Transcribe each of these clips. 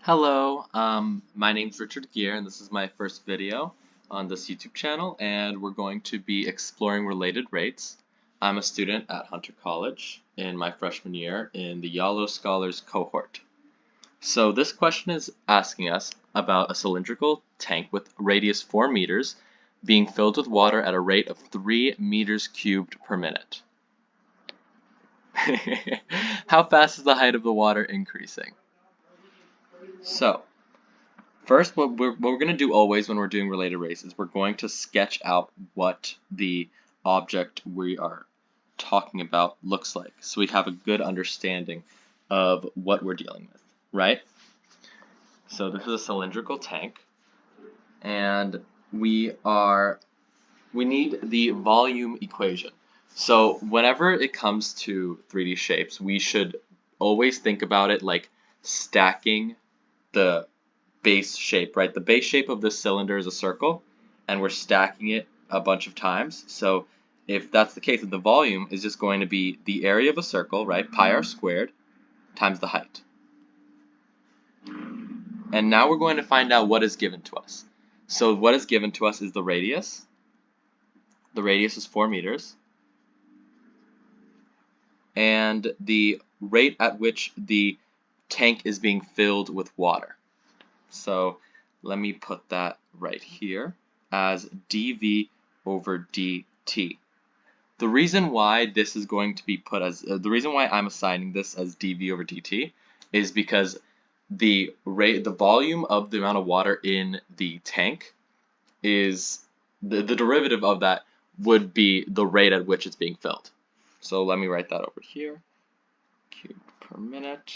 Hello, my name's Richard Gear, and this is my first video on this YouTube channel, and we're going to be exploring related rates. I'm a student at Hunter College in my freshman year in the YALO Scholars cohort. So this question is asking us about a cylindrical tank with radius 4 meters being filled with water at a rate of 3 meters cubed per minute. How fast is the height of the water increasing? So, first, what we're going to do always when we're doing related rates is we're going to sketch out what the object we are talking about looks like, so we have a good understanding of what we're dealing with, right? So this is a cylindrical tank, and we need the volume equation. So whenever it comes to 3D shapes, we should always think about it like stacking the base shape, right? The base shape of this cylinder is a circle, and we're stacking it a bunch of times. So if that's the case, then the volume is just going to be the area of a circle, right? Pi r squared times the height. And now we're going to find out what is given to us. So what is given to us is the radius. The radius is 4 meters. And the rate at which the tank is being filled with water. So let me put that right here as dV over dt. The reason why this is going to be put as, the reason why I'm assigning this as dV over dt is because the volume of the amount of water in the tank is, the derivative of that would be the rate at which it's being filled. So let me write that over here, cubed per minute.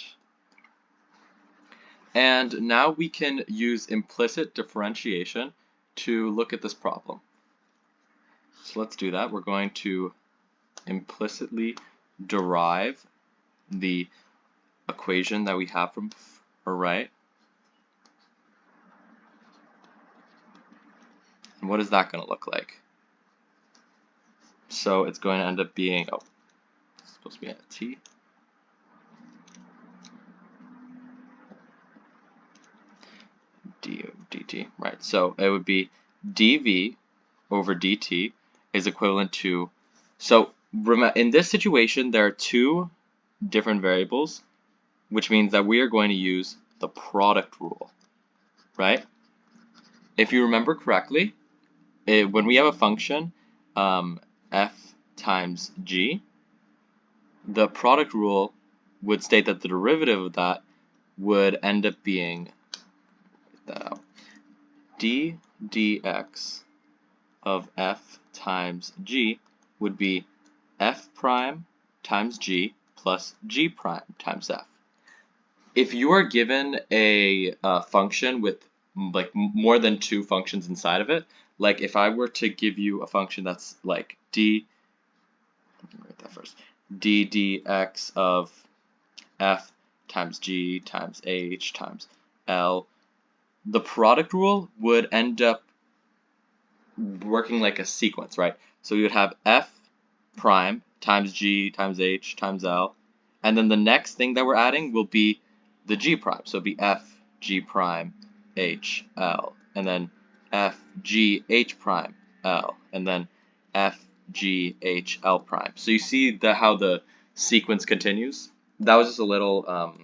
And now we can use implicit differentiation to look at this problem. So let's do that. We're going to implicitly derive the equation that we have from right. And what is that going to look like? So it's going to end up being, it's supposed to be a t. dt, right? So it would be dv over dt is equivalent to, so in this situation there are two different variables, which means that we are going to use the product rule, right? If you remember correctly, when we have a function f times g, the product rule would state that the derivative of that would end up being, d dx of f times g would be f prime times g plus g prime times f. If you are given a function with like more than two functions inside of it, like if I were to give you a function that's like let me write that first, d dx of f times g times h times l, the product rule would end up working like a sequence, right? So you would have f prime times g times h times l, and then the next thing that we're adding will be the g prime. So it'll be f g prime h l, and then f g h prime l, and then f g h l prime. So you see how the sequence continues. That was just a little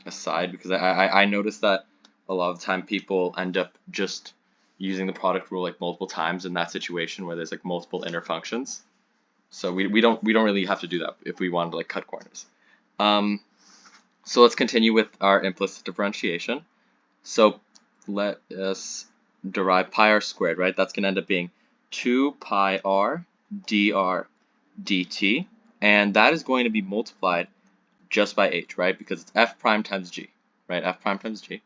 aside, because I noticed that a lot of the time people end up just using the product rule like multiple times in that situation where there's like multiple inner functions. So we don't really have to do that if we wanted to like cut corners. So let's continue with our implicit differentiation. So let us derive pi r squared, right? That's going to end up being 2 pi r dr dt, and that is going to be multiplied just by h, right? Because it's f prime times g, right? F prime times g.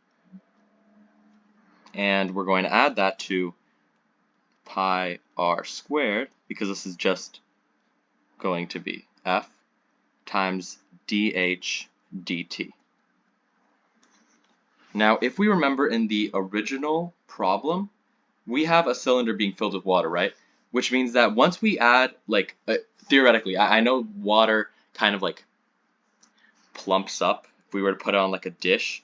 And we're going to add that to pi r squared, because this is just going to be f times dh dt. Now, if we remember in the original problem, we have a cylinder being filled with water, right? Which means that once we add, like, theoretically, I know water kind of like plumps up if we were to put it on like a dish,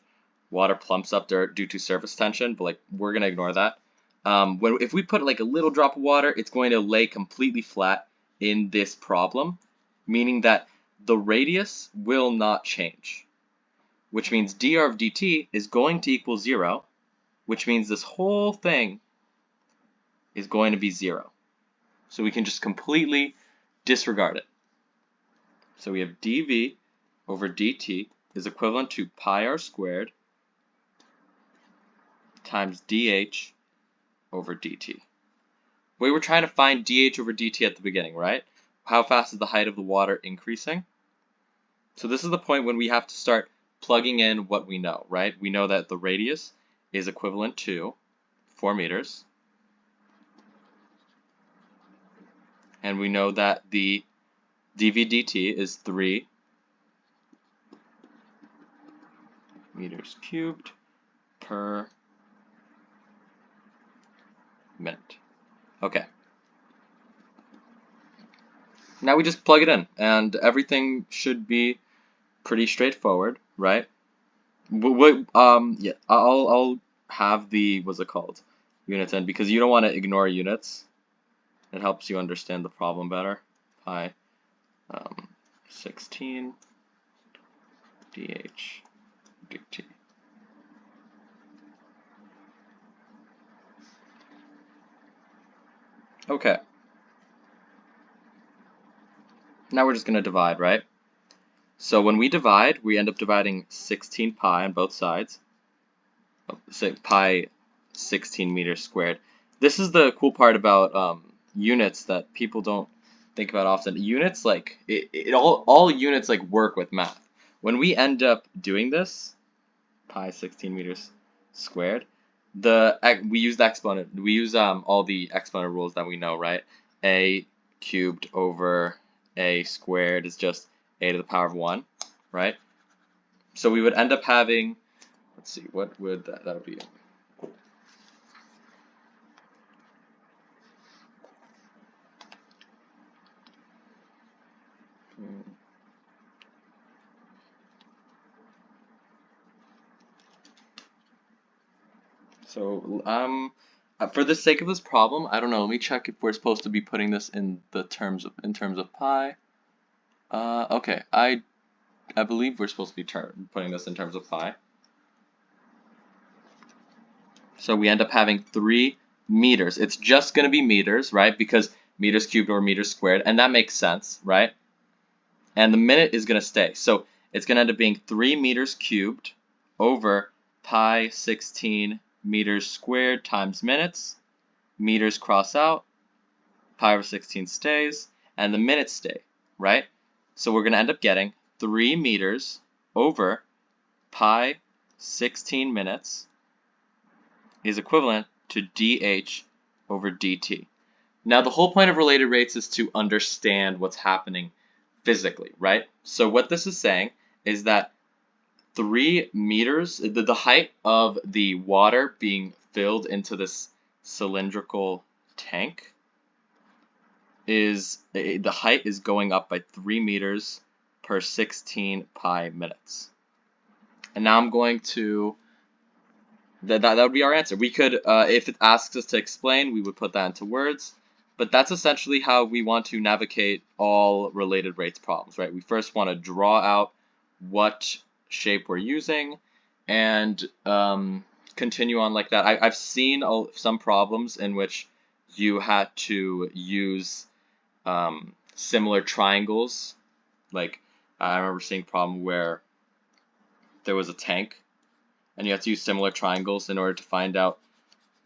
water plumps up due to surface tension, but like we're gonna ignore that. If we put like a little drop of water, it's going to lay completely flat in this problem, meaning that the radius will not change, which means dr of dt is going to equal 0, which means this whole thing is going to be 0. So we can just completely disregard it. So we have dv over dt is equivalent to pi r squared times dh over dt. We were trying to find dh over dt at the beginning, right? How fast is the height of the water increasing? So this is the point when we have to start plugging in what we know, right? We know that the radius is equivalent to 4 meters. And we know that the dv dt is 3 meters cubed per minute. Okay. Now we just plug it in, and everything should be pretty straightforward, right? Yeah, I'll have the, what's it called, units in, because you don't want to ignore units. It helps you understand the problem better. Pi 16 dh dt. Okay. Now we're just going to divide, right? So when we divide, we end up dividing 16 pi on both sides. Say pi 16 meters squared. This is the cool part about units that people don't think about often. Units, like all units like work with math. When we end up doing this, pi 16 meters squared, we use the exponent. We use all the exponent rules that we know, right? A cubed over a squared is just a to the power of 1, right? So we would end up having, let's see, what would that would be? So for the sake of this problem, I don't know. Let me check if we're supposed to be putting this in the terms of pi. Okay, I believe we're supposed to be putting this in terms of pi. So we end up having 3 meters. It's just going to be meters, right? Because meters cubed over meters squared, and that makes sense, right? And the minute is going to stay. So it's going to end up being 3 meters cubed over pi 16 meters squared times minutes. Meters cross out, pi over 16 stays, and the minutes stay, right? So we're going to end up getting 3 meters over pi 16 minutes is equivalent to dH over dt. Now the whole point of related rates is to understand what's happening physically, right? So what this is saying is that 3 meters, the height of the water being filled into this cylindrical tank is, the height is going up by 3 meters per 16 pi minutes. And now I'm going to, that would be our answer. We could, if it asks us to explain, we would put that into words. But that's essentially how we want to navigate all related rates problems, right? We first want to draw out what shape we're using and continue on like that. I've seen some problems in which you had to use similar triangles. Like I remember seeing a problem where there was a tank and you have to use similar triangles in order to find out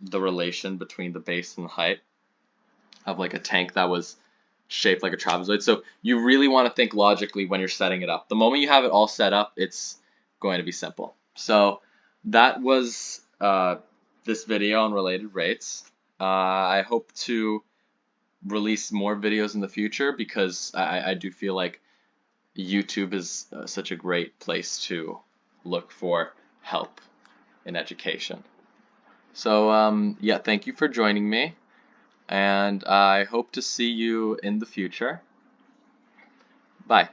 the relation between the base and the height of like a tank that was shaped like a trapezoid. So you really want to think logically when you're setting it up. The moment you have it all set up, it's going to be simple. So that was this video on related rates. I hope to release more videos in the future because I do feel like YouTube is such a great place to look for help in education. So yeah, thank you for joining me, and I hope to see you in the future. Bye.